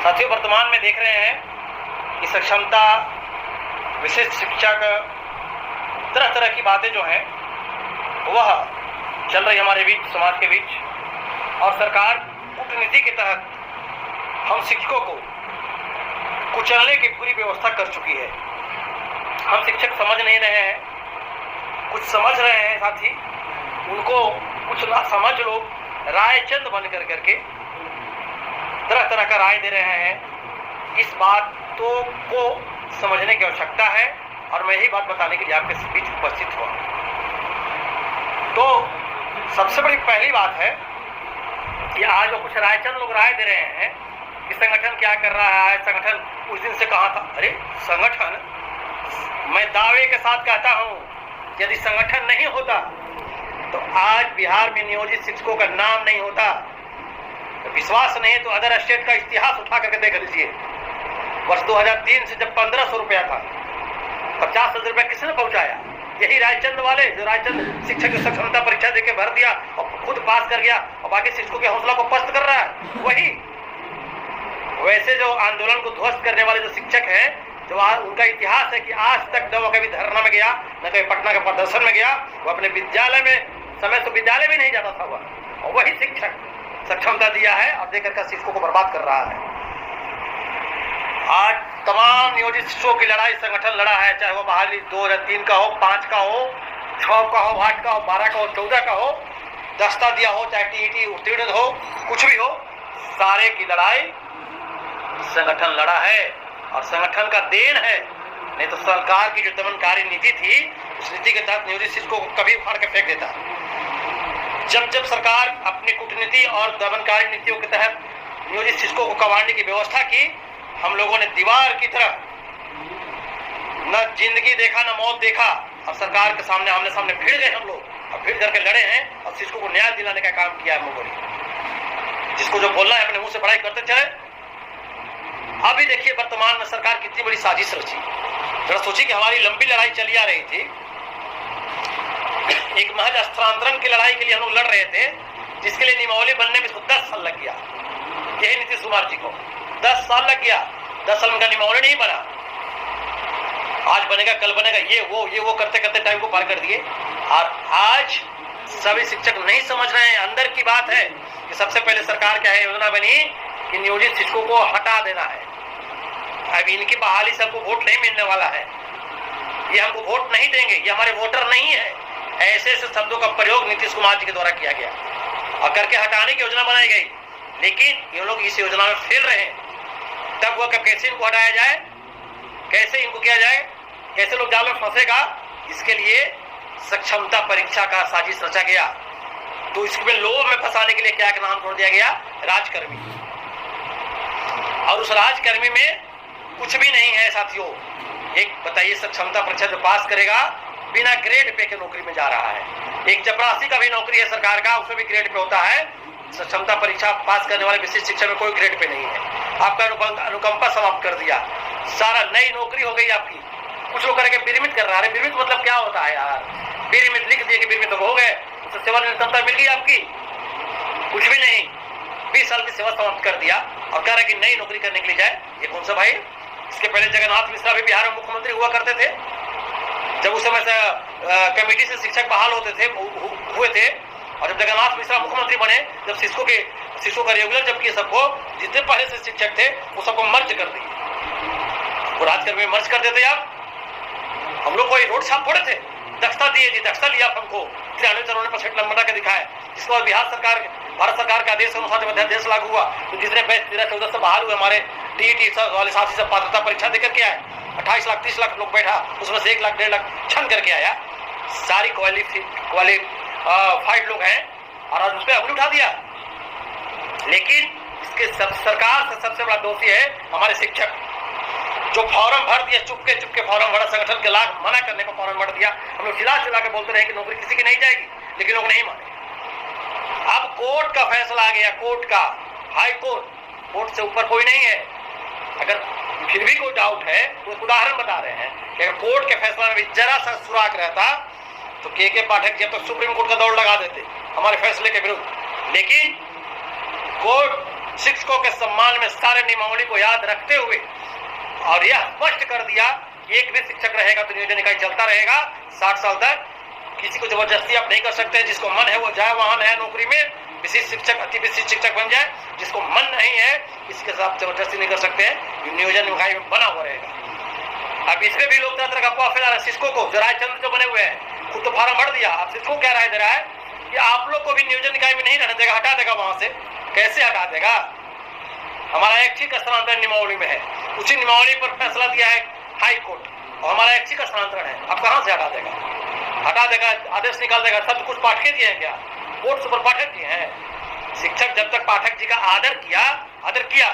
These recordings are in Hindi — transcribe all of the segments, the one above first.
साथियों, वर्तमान में देख रहे हैं कि सक्षमता, विशिष्ट शिक्षक, तरह तरह की बातें जो हैं वह चल रही हमारे बीच, समाज के बीच। और सरकार कूटनीति के तहत हम शिक्षकों को कुचलने की पूरी व्यवस्था कर चुकी है। हम शिक्षक समझ नहीं रहे हैं, कुछ समझ रहे हैं साथी, उनको कुछ ना समझ लोग रायचंद बन कर करके तरह तरह का राय दे रहे हैं। इस बातों को समझने की आवश्यकता है और मैं यही बात बताने के लिए आपके बीच उपस्थित हुआ। तो सबसे बड़ी पहली बात है कि आज जो कुछ रायचंद लोग राय दे रहे हैं कि संगठन क्या कर रहा है, संगठन उस दिन से कहा था। अरे संगठन, मैं दावे के साथ कहता हूं, यदि संगठन नहीं होता तो आज बिहार में नियोजित शिक्षकों का नाम नहीं होता। तो विश्वास नहीं है तो अदर स्टेट का इतिहास उठा करके देख लीजिए। वर्ष 2003 से जब 1500 रुपया था, 50,000 रुपया किसने पहुंचाया? यही रायचंद वाले, जो रायचंद शिक्षक की सक्षमता परीक्षा देके भर दिया और खुद पास कर गया और बाकी शिक्षकों के हौसला को पस्त कर रहा है वही। वैसे जो आंदोलन को ध्वस्त करने वाले जो शिक्षक हैं, जो उनका इतिहास है कि आज तक न वो कभी धरना में गया, न कभी पटना के प्रदर्शन में गया, वो अपने विद्यालय में समय तो विद्यालय भी नहीं जाता था वह, और वही शिक्षक सक्षमता दिया है और देकर के शिक्षकों को बर्बाद कर रहा है। आज तमाम नियोजित शिक्षकों की लड़ाई संगठन लड़ा है, चाहे वो बहाली 2 या 3 का हो, 5 का हो, 6 का हो, 8 का हो, 12 का हो, 14 का हो, दस्ता दिया हो, चाहे टीईटी उत्तीर्ण हो, कुछ भी हो, सारे की लड़ाई संगठन लड़ा है और संगठन का देन है। नहीं तो सरकार की जो दमनकारी नीति थी, उस नीति के तहत नियोजित शिक्षकों को कभी उखाड़ के फेंक देता। जब जब सरकार अपनी कूटनीति और दमनकारी नीतियों के तहत नियोजित शिक्षकों को कबाड़ने की व्यवस्था की, हम लोगों ने दीवार की तरह न जिंदगी देखा न मौत देखा और सरकार के सामने आमने सामने भिड़ गए हम लोग और भिड़ करके लड़े हैं और शिक्षकों को न्याय दिलाने का काम किया है हम लोगों ने। जिसको जो बोलना है अपने मुंह से पढ़ाई करते चले। अभी देखिए वर्तमान में सरकार कितनी बड़ी साजिश रची। जरा सोचिए कि हमारी लंबी लड़ाई चली आ रही थी, एक महज स्थानांतरण की लड़ाई के लिए हम लोग लड़ रहे थे, जिसके लिए नियमावली बनने में इसको 10 साल लग गया। यही नीतीश कुमार जी को 10 साल लग गया। 10 साल में नियमावली नहीं बना, आज बनेगा कल बनेगा, ये वो करते करते टाइम को पार कर दिए। और आज सभी शिक्षक नहीं समझ रहे हैं। अंदर की बात है कि सबसे पहले सरकार क्या है, योजना बनी कि नियोजित शिक्षकों को हटा देना है। अब इनकी बहाली से हमको वोट नहीं मिलने वाला है, ये हमको वोट नहीं देंगे, ये हमारे वोटर नहीं है। ऐसे ऐसे शब्दों का प्रयोग नीतीश कुमार जी के द्वारा किया गया और करके हटाने की योजना बनाई गई, लेकिन ये लोग इस योजना में फेल रहे हैं। तब वह कैसे इनको हटाया जाए, कैसे इनको किया जाए, कैसे लोग जाल में फंसेगा, इसके लिए सक्षमता परीक्षा का साजिश रचा गया। तो इसमें लोभ में फंसाने के लिए क्या नाम छोड़ दिया गया, राजकर्मी। और उस राजकर्मी में कुछ भी नहीं है साथियों। एक बताइए, सक्षमता परीक्षा जो पास करेगा बिना ग्रेड पे के नौकरी में जा रहा है। एक चपरासी का भी नौकरी है सरकार का, उसमें भी ग्रेड पे होता है। सक्षमता परीक्षा पास करने वाले विशिष्ट शिक्षा में कोई ग्रेड पे नहीं है। आपका अनुकंपा समाप्त कर दिया, सारा नई नौकरी हो गई आपकी। कुछ लोग करके विरमित कर रहा है। विरमित मतलब क्या होता है यार? विरमित लिख दिए कि विरमित हो गए, तो सेवा निरंतरता मिल गई आपकी? कुछ भी नहीं, 20 साल की सेवा समाप्त कर दिया और कह रहा है कि नई नौकरी करने के लिए जाए। ये कौन सा भाई? इसके पहले जगन्नाथ मिश्रा भी बिहार में मुख्यमंत्री हुआ करते थे। जब उस समय से कमेटी से शिक्षक बहाल होते थे, हुए थे, और जब जगन्नाथ मिश्रा मुख्यमंत्री बने, जब शिक्षकों का रेगुलर जब किए, सबको जितने पहले से शिक्षक थे वो सबको मर्ज कर दिए। वो राजकर्मी में मर्ज कर देते आप। हम लोग कोई रोड छाप फोड़े थे, दक्षता दिए जी, दक्षता लिया आपको 93% नंबर ला के दिखाए। जिसके बाद भारत सरकार का आदेश अनुसार जब अध्यादेश लागू हुआ तो जितने बैच 13-14 से बहाल हुए हमारे टीईटी वाले साथी सब पात्रता परीक्षा देकर के आए, 28 लाख 30 लाख लोग बैठा, उसमें से 1 लाख 1.5 लाख छन करके आया। सारी क्वालिफाइड लोग हैं और आज उस पर अमल उठा दिया। लेकिन इसके सरकार से सबसे बड़ा दोषी है हमारे शिक्षक, जो फॉर्म भर दिया, चुपके फॉर्म भरा, संगठन के लाभ मना करने पर फॉर्म भर दिया। हम लोग चिल्ला के बोलते रहे कि नौकरी किसी की नहीं जाएगी, लेकिन लोग नहीं माने। अब कोर्ट का फैसला आ गया, कोर्ट का, हाई कोर्ट से ऊपर कोई नहीं है। अगर फिर भी कोई डाउट है तो उदाहरण बता रहे हैं कि अगर कोर्ट के फैसला में भी जरा सा सुराग रहता तो के पाठक जब तक सुप्रीम कोर्ट का दौड़ लगा देते हमारे फैसले के विरुद्ध। लेकिन कोर्ट शिक्षकों के सम्मान में सारे नियमावली को याद रखते हुए और यह स्पष्ट कर दिया कि एक भी शिक्षक रहेगा तो नियोजन इकाई चलता रहेगा 60 साल तक। किसी को जबरदस्ती आप नहीं कर सकते, जिसको मन है वो जाए वहां नया नौकरी में विशिष्ट शिक्षक, अति विशिष्ट शिक्षक बन जाए। जिसको मन नहीं है इसके साथ जबरदस्ती नहीं कर सकते हैं, नियोजन इकाई में बना हुआ रहेगा। अब इसमें भी लोग तरह तरह का अफवाह फैला रहे हैं। शिक्षकों को जो रायचंद्र जो बने हुए हैं खुद तो फार्म भर दिया, अब शिक्षकों क्या राय दे रहा है कि आप लोग को भी नियोजन इकाई में नहीं रहने देगा, हटा देगा वहां से। कैसे हटा देगा? हमारा ऐच्छिक स्थानांतरण नियमावली में है, उसी नियमावली पर फैसला दिया है हाई कोर्ट, और हमारा ऐच्छिक स्थानांतरण है। अब कहां से हटा देगा? हटा देगा, आदेश निकाल देगा। सब कुछ पाठक दिए हैं क्या? कोर्ट सुपर पाठक दिए हैं। शिक्षक जब तक पाठक जी का आदर किया,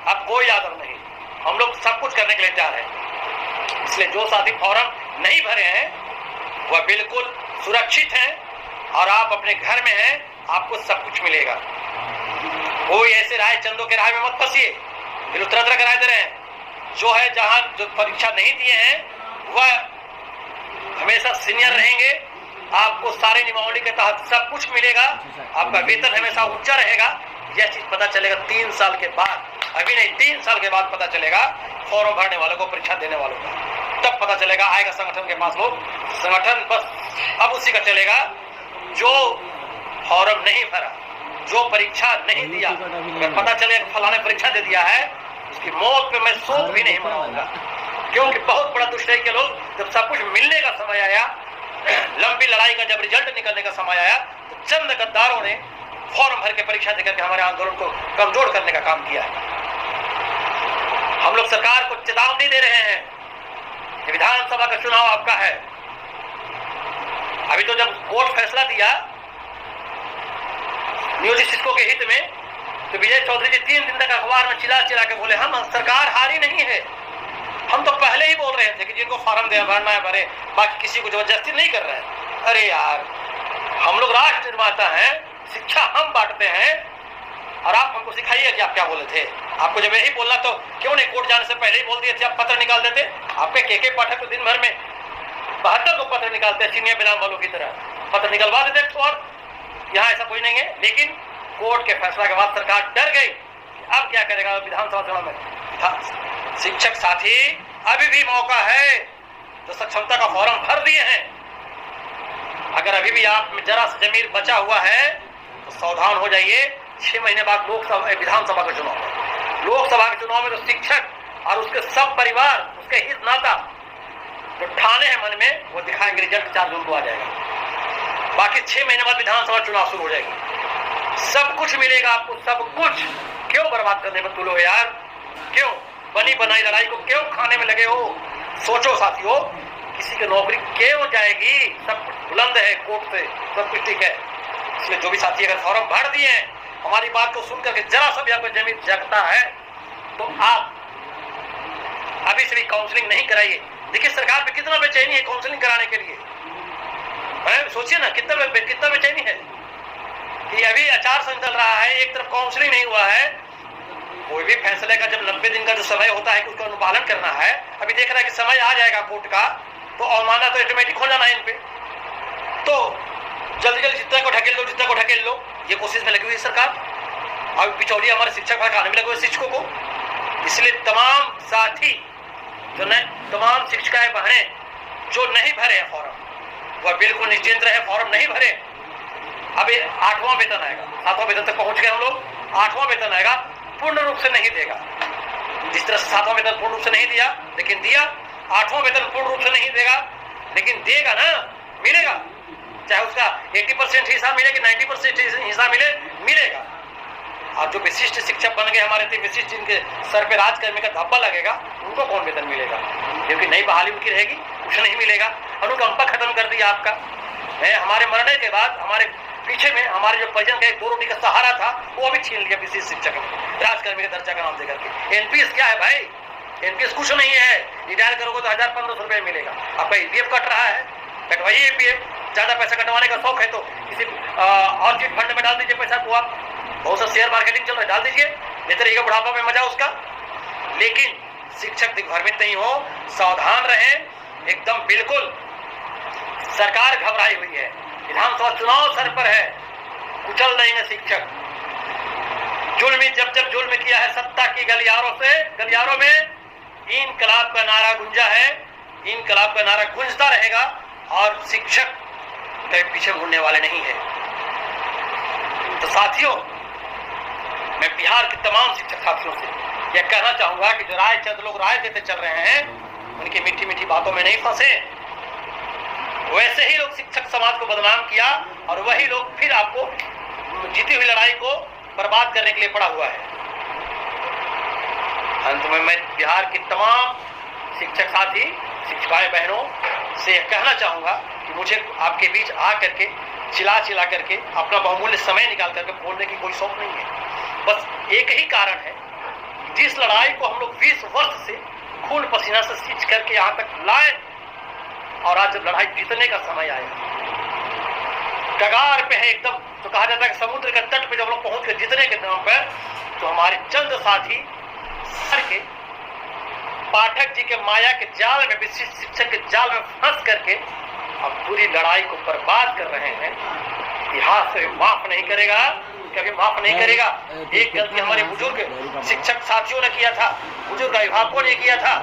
अब कोई आदर नहीं। हम लोग सब कुछ करने के लिए तैयार हैं। इसलिए जो साथी फॉर्म नहीं भरे हैं वह बिल्कुल सुरक्षित हैं और आप अपने घर में हैं, आपको सब कुछ मिलेगा। कोई ऐसे राय चंदों के राय में मत फंसिए, फिर तरह तरह के राय दे रहे हैं। जो है जहां जो परीक्षा नहीं दिए हैं वह हमेशा सीनियर रहेंगे, आपको सारे नियमावली के तहत सब कुछ मिलेगा, आपका वेतन हमेशा ऊंचा रहेगा। यह चीज पता चलेगा 3 साल के बाद, अभी नहीं 3 साल के बाद पता चलेगा फॉर्म भरने वालों को, परीक्षा देने वालों को। तब पता चलेगा, आएगा संगठन के पास लोग, संगठन बस अब उसी का चलेगा जो फॉर्म नहीं भरा, जो परीक्षा नहीं दिया। अगर पता चले फलाने परीक्षा दे दिया है, उसकी मौत पे मैं शोक भी नहीं मनाऊंगा, क्योंकि बहुत बड़ा दुष्ट है के लोग जब सब कुछ मिलने का समय आया, लंबी लड़ाई का जब रिजल्ट निकलने का समय आया, तो चंद गद्दारों ने फॉर्म भर के परीक्षा देकर के हमारे आंदोलन को कमजोर करने का काम किया है। हम लोग सरकार को चेतावनी दे रहे हैं कि विधानसभा का चुनाव आपका है। अभी तो जब कोर्ट फैसला दिया नियोजित शिक्षकों के हित में, तो विजय चौधरी जी 3 दिन तक अखबार में चिल्ला चिल्ला के बोले हम सरकार हारी नहीं है। हम तो पहले ही बोल रहे थे कि जिनको फॉर्म दे भरना है भरे, बाकी किसी को जबरदस्ती नहीं कर रहे हैं। अरे यार, हम लोग राष्ट्र निर्माता हैं, शिक्षा हम बांटते हैं, और आप हमको सिखाइए कि आप क्या बोले थे। आपको जब यही बोलना तो क्यों नहीं कोर्ट जाने से पहले ही बोल दिए थे, आप पत्र निकाल देते। आपके के पाठक तो दिन भर में 72 को पत्र निकालते हैं, सीनियर विधान वालों की तरह पत्र निकलवा देते। और यहाँ ऐसा कोई नहीं है, लेकिन कोर्ट के फैसला के बाद सरकार डर गई। अब क्या करेगा विधानसभा चुनाव में? शिक्षक साथी अभी भी मौका है, जो सक्षमता का फॉर्म भर दिए हैं। अगर अभी भी आप में जरा जमीर बचा हुआ है तो सावधान हो जाइए। 6 महीने बाद लोकसभा विधानसभा का चुनाव है। लोकसभा के चुनाव में तो शिक्षक और उसके सब परिवार, उसके हित नाता जो ठाने हैं मन में, वो दिखाएंगे। रिजल्ट 4 जून को आ जाएगा। बाकी 6 महीने बाद विधानसभा चुनाव शुरू हो जाएगी। सब कुछ मिलेगा आपको, सब कुछ। क्यों बर्बाद करने में तुलो यार? क्यों बनी बनाई लड़ाई को क्यों खाने में लगे हो? सोचो साथियों, किसी की नौकरी क्यों जाएगी? सब कुछ बुलंद है कोर्ट से, सब कुछ ठीक है। इसलिए जो भी साथी अगर फॉर्म भर दिए हैं, हमारी बात को सुनकर के जरा सा भी आपको जमीन जगता है तो आप अभी से भी काउंसलिंग नहीं कराइए। देखिए सरकार पे कितना बेचैनी है काउंसलिंग कराने के लिए। सोचिए ना कितना बेचैनी है कि अभी आचार संहिता चल रहा है, एक तरफ काउंसलिंग नहीं हुआ है। कोई भी फैसले का जब 90 दिन का जो समय होता है कि उसका अनुपालन करना है, अभी देख रहा है कि समय आ जाएगा कोर्ट का, तो अवमानना तो ऑटोमेटिक हो जाना है इन पे। तो जल्दी जल्दी जितना को ढकेल लो, ये कोशिश में लगी हुई सरकार। अब बिचौली हमारे शिक्षक भड़काने में लगे हुए शिक्षकों को। इसलिए तमाम साथी जो तमाम शिक्षिकाएं बहनें जो नहीं भरे हैं फॉर्म, वह बिल्कुल निश्चिंत रहे। फॉर्म नहीं भरे, अभी 8वां वेतन आएगा, 7वां वेतन तक पहुंच गए हम लोग। 8वां वेतन आएगा, पूर्ण रूप से नहीं देगा। जिस तरह से 7वां वेतन पूर्ण रूप से नहीं दिया लेकिन दिया, 8वां वेतन पूर्ण रूप से नहीं देगा लेकिन देगा ना, मिलेगा। चाहे उसका 80% हिस्सा मिले कि 90% हिस्सा मिलेगा। और जो विशिष्ट शिक्षक बन गए हमारे थे, विशिष्ट जिनके सर पे राजकर्मी का धब्बा लगेगा, उनको कौन वेतन मिलेगा? क्योंकि नई बहाली उनकी रहेगी, कुछ नहीं मिलेगा। अनुकंपा खत्म कर दिया आपका। हमारे मरने के बाद हमारे पीछे में हमारे जो परिजन का 2 रोटी का सहारा था, वो भी छीन लिया विशिष्ट शिक्षक ने राजकर्मी का दर्जा का नाम देकर के। एनपीएस क्या है भाई? एनपीएस कुछ नहीं है। रिटायर करोगे तो 1000-1500 रुपये मिलेगा। आपका ईपीएफ कट रहा है, कटवाइए ईपीएफ। ज्यादा पैसा कटवाने का शौक है तो किसी और चिट फंड में डाल दीजिए पैसा को। आप बहुत सा शेयर मार्केटिंग चल रहा है, डाल दीजिए, लेते रहिएगा बुढ़ापा में मजा उसका। लेकिन शिक्षक भ्रमित नहीं हो, सावधान रहें एकदम। बिल्कुल सरकार घबराई हुई है, विधानसभा चुनाव सर पर है, कुचल देंगे शिक्षक। जुल्म जब जुल्म किया है सत्ता की गलियारों में, इनकलाब का नारा गूंजा है, इनकलाब का नारा गूंजता रहेगा और शिक्षक कभी पीछे मुड़ने वाले नहीं है। तो साथियों, मैं बिहार के तमाम शिक्षक साथियों से यह कहना चाहूंगा कि जो चंद लोग राय देते चल रहे हैं, उनकी मीठी मीठी बातों में नहीं फंसे। वैसे ही लोग शिक्षक समाज को बदनाम किया और वही लोग फिर आपको जीती हुई लड़ाई को बर्बाद करने के लिए पड़ा हुआ है। अंत में मैं बिहार के तमाम शिक्षक साथी, शिक्षिकाएं बहनों से यह कहना चाहूंगा कि मुझे आपके बीच आ करके चिल्ला करके अपना बहुमूल्य समय निकाल करके बोलने की कोई शौक नहीं है। बस एक ही कारण है, जिस लड़ाई को हम लोग 20 वर्ष से खून पसीना से सींच करके यहाँ तक लाए और आज जब लड़ाई जीतने का समय आया, कगार पे है एकदम, तो कहा जाता है कि समुद्र के तट पे जब लोग पहुंच के जीतने के नाम पर, तो हमारे चंद साथी सर के पाठक जी के माया के जाल में, विशिष्ट शिक्षक के जाल में फंस करके हम पूरी लड़ाई को बर्बाद कर रहे हैं। इतिहास माफ नहीं करेगा, कभी माफ नहीं करेगा। एक गलती हमारे बुजुर्ग शिक्षक साथियों ने किया था, बुजुर्ग अभिभावकों ने किया था,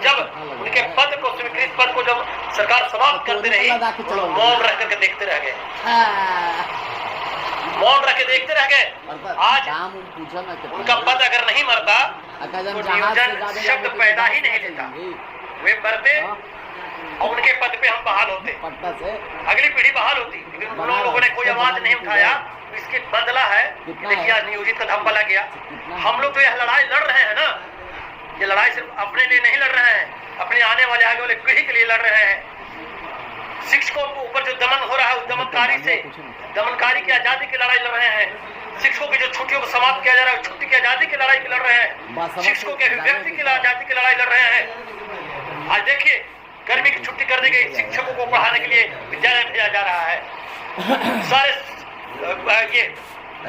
जब उनके पद को, स्वीकृत पद को जब सरकार समाप्त करती रही, मौन रह करके देखते रह गए, मौन रख के देखते रह गए। आज उनका पद अगर नहीं मरता तो नियोजन शब्द पैदा ही नहीं लेता। वे मरते और उनके पद पे हम बहाल होते, अगली पीढ़ी बहाल होती, लेकिन उन लोगों ने कोई आवाज नहीं उठाया। इसके बदला है देखिए आज नियोजित का धब्बा लग गया। हम लोग तो यह लड़ाई लड़ रहे हैं ना, ये लड़ाई सिर्फ अपने लिए नहीं लड़ रहे हैं, अपने आने वाले आगे वाले पीढ़ी के लिए लड़ रहे हैं। शिक्षकों के ऊपर जो दमन हो रहा है, उस दमनकारी से, दमनकारी की आजादी की लड़ाई लड़ रहे हैं। शिक्षकों की जो छुट्टियों को समाप्त किया जा रहा है, छुट्टी की आजादी की लड़ाई लड़ रहे हैं। शिक्षकों के अभिव्यक्ति की आजादी की लड़ाई लड़ रहे हैं। आज देखिए गर्मी की छुट्टी कर दी गई, शिक्षकों को पढ़ाने के लिए विद्यालय भेजा जा रहा है। सारे ये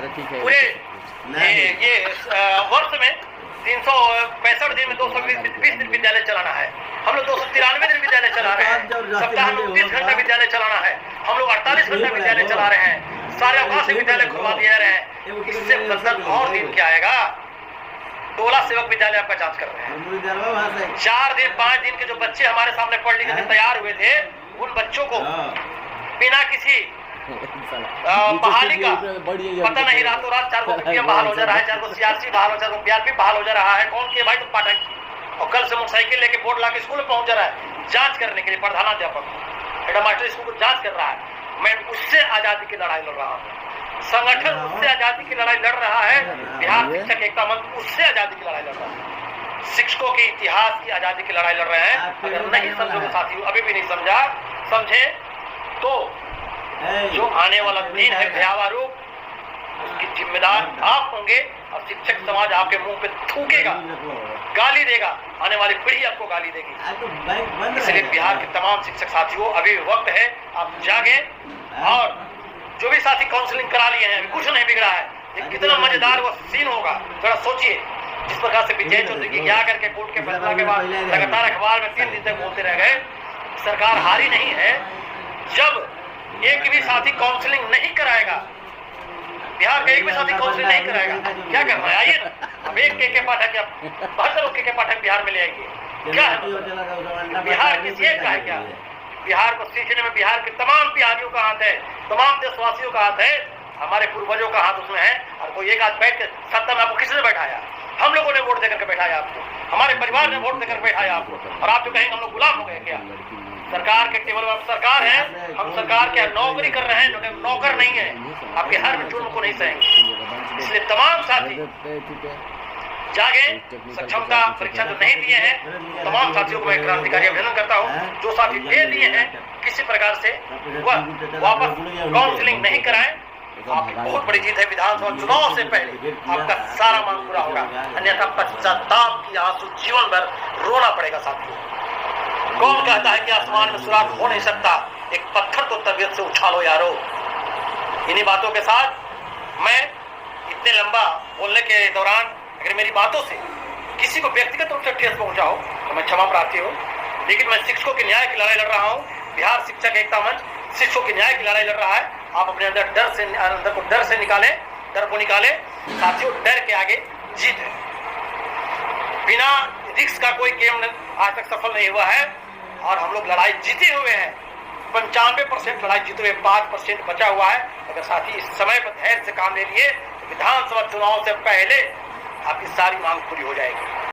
पूरे ये वर्ष में 365 दिन में 220 दिन विद्यालय चलाना है। हम लोग 293 दिन विद्यालय चला रहे हैं। सप्ताह में 30 घंटा विद्यालय चलाना है। हम लोग 48 घंटा विद्यालय चला रहे हैं। सारे अवकाश विद्यालय खुलवा दिए जा रहे हैं। इससे बदल और दिन क्या आएगा? 16 सेवक विद्यालय आपका जांच कर रहे हैं। 4 दिन 5 दिन के जो बच्चे हमारे सामने पढ़ लिख के तैयार हुए थे, उन बच्चों को बिना किसी बहाली का, पता नहीं रातों रात 4 को पीएम बहाल हो जा रहा है, 4 को सीआरसी बहाल हो जा रहा है, बीआरपी बहाल हो जा रहा है। कौन किए भाई? तुम पाठक। और कल से मोटरसाइकिल लेके बोर्ड ला के स्कूल में पहुंच जा रहा है जांच करने के लिए, प्रधानाध्यापक हेड मास्टर स्कूल को जांच कर रहा है। मैं उससे आजादी की लड़ाई लड़ रहा हूँ। संगठन उससे आजादी की लड़ाई लड़ रहा है। बिहार शिक्षक एकता मंच उससे आजादी की लड़ाई लड़ रहा है। शिक्षकों के इतिहास की आजादी की लड़ाई लड़ रहे हैं। अगर नहीं समझोगे साथियों, अभी भी नहीं समझा, समझे तो जो आने वाला दिन है भयावह रूप, उसकी जिम्मेदार आप होंगे और शिक्षक समाज आपके मुंह पे थूकेगा, गाली देगा, आने वाली पीढ़ी आपको गाली देगी। इसलिए बिहार के तमाम शिक्षक साथियों, अभी वक्त है, आप जागे। और जो भी साथी काउंसलिंग करा लिए हैं, कुछ नहीं बिगड़ा है, लेकिन कितना मजेदार वो सीन होगा थोड़ा सोचिए। जिस प्रकार से विजय चौधरी की क्या करके कोर्ट के फैसला के बाद लगातार अखबार में 3 दिन तक बोलते रह गए, सरकार हारी नहीं है। जब एक भी साथी काउंसलिंग नहीं कराएगा, बिहार का एक भी साथी काउंसलिंग नहीं कराएगा, क्या करना है? आइए अब एक के पाठक या 72 के पाठक बिहार में ले आएंगे, क्या है? बिहार किसी एक का है क्या? बिहार को सीखने में बिहार के तमाम बिहारियों का हाथ है, तमाम देशवासियों का हाथ है, हमारे पूर्वजों का हाथ उसमें है। और कोई एक आज बैठ के सत्ता में आपको किसने बैठाया? हम लोगों ने वोट देकर के बैठाया आपको, हमारे परिवार ने वोट देकर बैठाया आपको। और आप जो कहेंगे हम लोग गुलाम हो गए क्या? सरकार के टेबल पर सरकार है, हम सरकार के नौकरी कर रहे हैं, नौकर नहीं है। आपके हर जुर्म को नहीं सहेंगे। इसलिए तमाम साथी जागे, सक्षमता परीक्षा जो नहीं दिए हैं, तमाम साथियों को मैं क्रांतिकारी अभिनंदन करता हूँ। जो साथी दे दिए हैं, किसी प्रकार से वह वापस काउंसलिंग नहीं कराएं। आपकी बहुत बड़ी जीत है। विधानसभा चुनाव से पहले आपका सारा मांग पूरा होगा, अन्यथा पश्चाताप की आंसू जीवन भर रोना पड़ेगा साथियों। कौन कहता है कि आसमान में सुराग हो नहीं सकता? एक पत्थर तो तबीयत से उछालो यारो। इन्हीं बातों के साथ मैं इतने लंबा बोलने के दौरान अगर मेरी बातों से किसी को व्यक्तिगत रूप से ठेस पहुंचा हो तो मैं क्षमा प्रार्थी हूँ। लेकिन मैं शिक्षकों के न्याय की लड़ाई लड़ रहा हूँ। बिहार शिक्षक एकता मंच शिक्षकों के न्याय की लड़ाई लड़ रहा है। आप अपने अंदर डर को निकालें, डर को निकालें। साथियों, डर के आगे जीत है। बिना रिस्क का कोई गेम आज तक सफल नहीं हुआ है और हम लोग लड़ाई जीते हुए हैं। 95% लड़ाई जीते हुए, 5% बचा हुआ है। अगर साथी इस समय पर धैर्य से काम ले लिए तो विधानसभा चुनाव से पहले आपकी सारी मांग पूरी हो जाएगी।